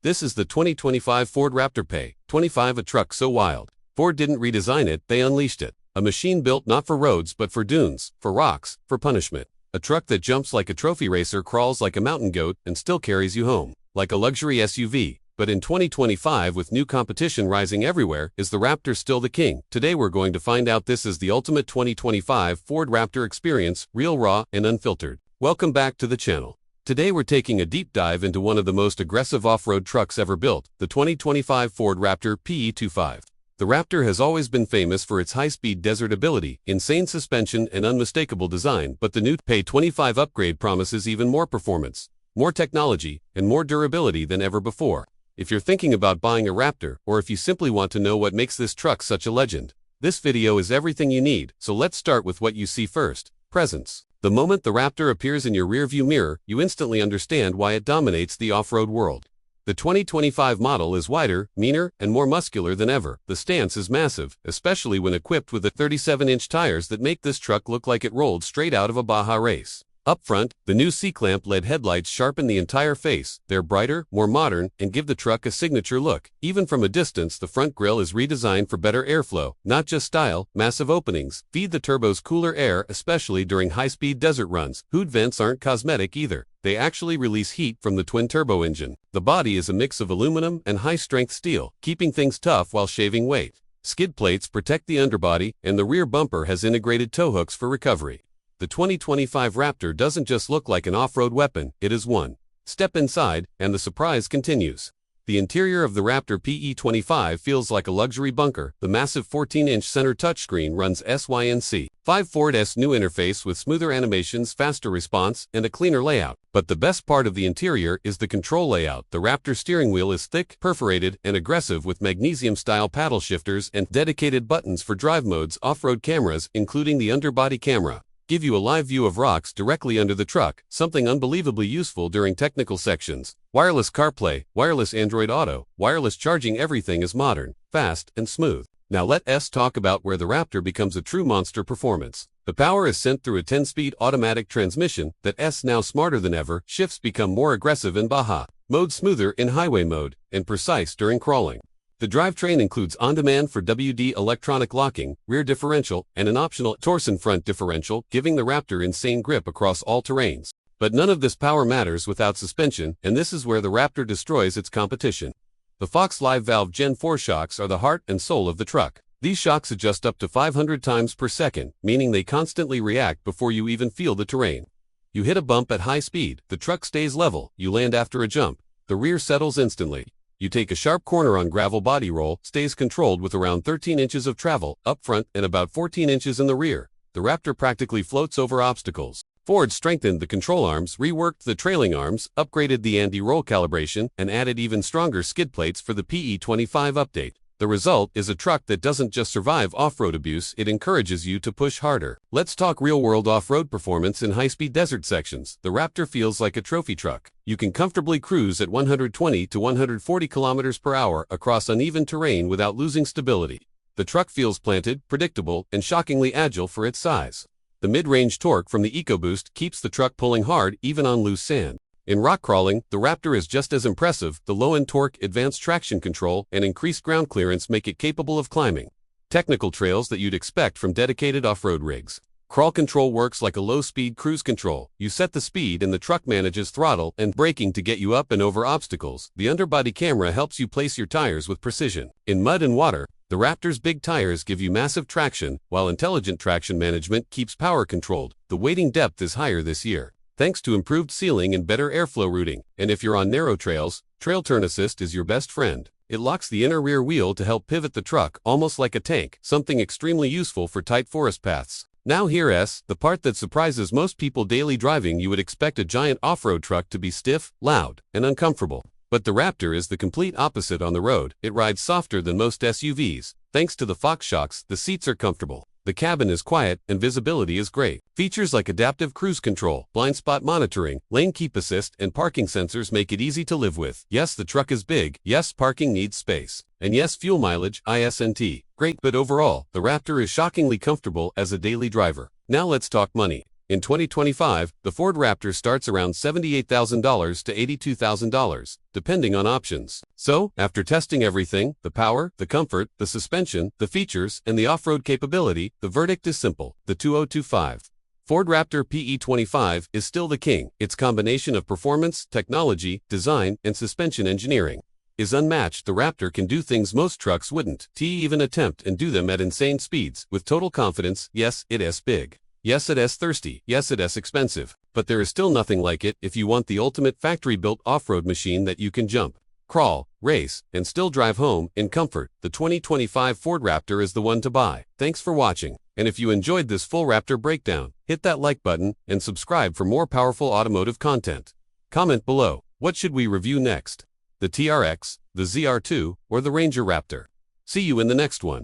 This is the 2025 Ford Raptor PE25, a truck so wild. Ford didn't redesign it, they unleashed it. A machine built not for roads but for dunes, for rocks, for punishment. A truck that jumps like a trophy racer, crawls like a mountain goat, and still carries you home, like a luxury SUV. But in 2025, with new competition rising everywhere, is the Raptor still the king? Today we're going to find out. This is the ultimate 2025 Ford Raptor experience, real, raw, and unfiltered. Welcome back to the channel. Today we're taking a deep dive into one of the most aggressive off-road trucks ever built, the 2025 Ford Raptor PE25. The Raptor has always been famous for its high-speed desert ability, insane suspension, and unmistakable design, but the new PE25 upgrade promises even more performance, more technology, and more durability than ever before. If you're thinking about buying a Raptor, or if you simply want to know what makes this truck such a legend, this video is everything you need. So let's start with what you see first: presence. The moment the Raptor appears in your rearview mirror, you instantly understand why it dominates the off-road world. The 2025 model is wider, meaner, and more muscular than ever. The stance is massive, especially when equipped with the 37-inch tires that make this truck look like it rolled straight out of a Baja race. Up front, the new C-clamp LED headlights sharpen the entire face. They're brighter, more modern, and give the truck a signature look. Even from a distance, the front grille is redesigned for better airflow, not just style. Massive openings feed the turbos cooler air, especially during high-speed desert runs. Hood vents aren't cosmetic either. They actually release heat from the twin-turbo engine. The body is a mix of aluminum and high-strength steel, keeping things tough while shaving weight. Skid plates protect the underbody, and the rear bumper has integrated tow hooks for recovery. The 2025 Raptor doesn't just look like an off-road weapon, it is one. Step inside, and the surprise continues. The interior of the Raptor PE25 feels like a luxury bunker. The massive 14-inch center touchscreen runs SYNC 5 Ford's new interface with smoother animations, faster response, and a cleaner layout. But the best part of the interior is the control layout. The Raptor steering wheel is thick, perforated, and aggressive, with magnesium-style paddle shifters and dedicated buttons for drive modes. Off-road cameras, including the underbody camera, give you a live view of rocks directly under the truck, something unbelievably useful during technical sections. Wireless CarPlay, wireless Android Auto, wireless charging. Everything is modern, fast, and smooth. Now let's talk about where the Raptor becomes a true monster performance. The power is sent through a 10-speed automatic transmission that's now smarter than ever. Shifts become more aggressive in Baja mode, smoother in highway mode, and precise during crawling. The drivetrain includes on-demand for WD electronic locking, rear differential, and an optional torsion front differential, giving the Raptor insane grip across all terrains. But none of this power matters without suspension, and this is where the Raptor destroys its competition. The Fox Live Valve Gen 4 shocks are the heart and soul of the truck. These shocks adjust up to 500 times per second, meaning they constantly react before you even feel the terrain. You hit a bump at high speed, the truck stays level. You land after a jump, the rear settles instantly. You take a sharp corner on gravel, body roll stays controlled with around 13 inches of travel up front and about 14 inches in the rear. The Raptor practically floats over obstacles. Ford strengthened the control arms, reworked the trailing arms, upgraded the anti-roll calibration, and added even stronger skid plates for the PE25 update. The result is a truck that doesn't just survive off-road abuse, it encourages you to push harder. Let's talk real-world off-road performance in high-speed desert sections. The Raptor feels like a trophy truck. You can comfortably cruise at 120 to 140 kilometers per hour across uneven terrain without losing stability. The truck feels planted, predictable, and shockingly agile for its size. The mid-range torque from the EcoBoost keeps the truck pulling hard even on loose sand. In rock crawling, the Raptor is just as impressive. The low-end torque, advanced traction control, and increased ground clearance make it capable of climbing technical trails that you'd expect from dedicated off-road rigs. Crawl control works like a low-speed cruise control. You set the speed and the truck manages throttle and braking to get you up and over obstacles. The underbody camera helps you place your tires with precision. In mud and water, the Raptor's big tires give you massive traction, while intelligent traction management keeps power controlled. The wading depth is higher this year, thanks to improved sealing and better airflow routing. And if you're on narrow trails, Trail Turn Assist is your best friend. It locks the inner rear wheel to help pivot the truck almost like a tank, something extremely useful for tight forest paths. Now here's the part that surprises most people. Daily driving. You would expect a giant off-road truck to be stiff, loud, and uncomfortable. But the Raptor is the complete opposite on the road. It rides softer than most SUVs. Thanks to the Fox shocks, the seats are comfortable. The cabin is quiet, and visibility is great. Features like adaptive cruise control, blind spot monitoring, lane keep assist, and parking sensors make it easy to live with. Yes, the truck is big. Yes, parking needs space. And yes, fuel mileage, ISNT, great. But overall, the Raptor is shockingly comfortable as a daily driver. Now let's talk money. In 2025, the Ford Raptor starts around $78,000 to $82,000, depending on options. So, after testing everything, the power, the comfort, the suspension, the features, and the off-road capability, the verdict is simple: the 2025 Ford Raptor PE25 is still the king. Its combination of performance, technology, design, and suspension engineering is unmatched. The Raptor can do things most trucks wouldn't. Even attempt and do them at insane speeds with total confidence. Yes, it is big. Yes, it is thirsty. Yes, it is expensive. But there is still nothing like it if you want the ultimate factory-built off-road machine that you can jump, crawl, race, and still drive home in comfort. The 2025 Ford Raptor is the one to buy. Thanks for watching. And if you enjoyed this full Raptor breakdown, hit that like button and subscribe for more powerful automotive content. Comment below, what should we review next? The TRX, the ZR2, or the Ranger Raptor? See you in the next one.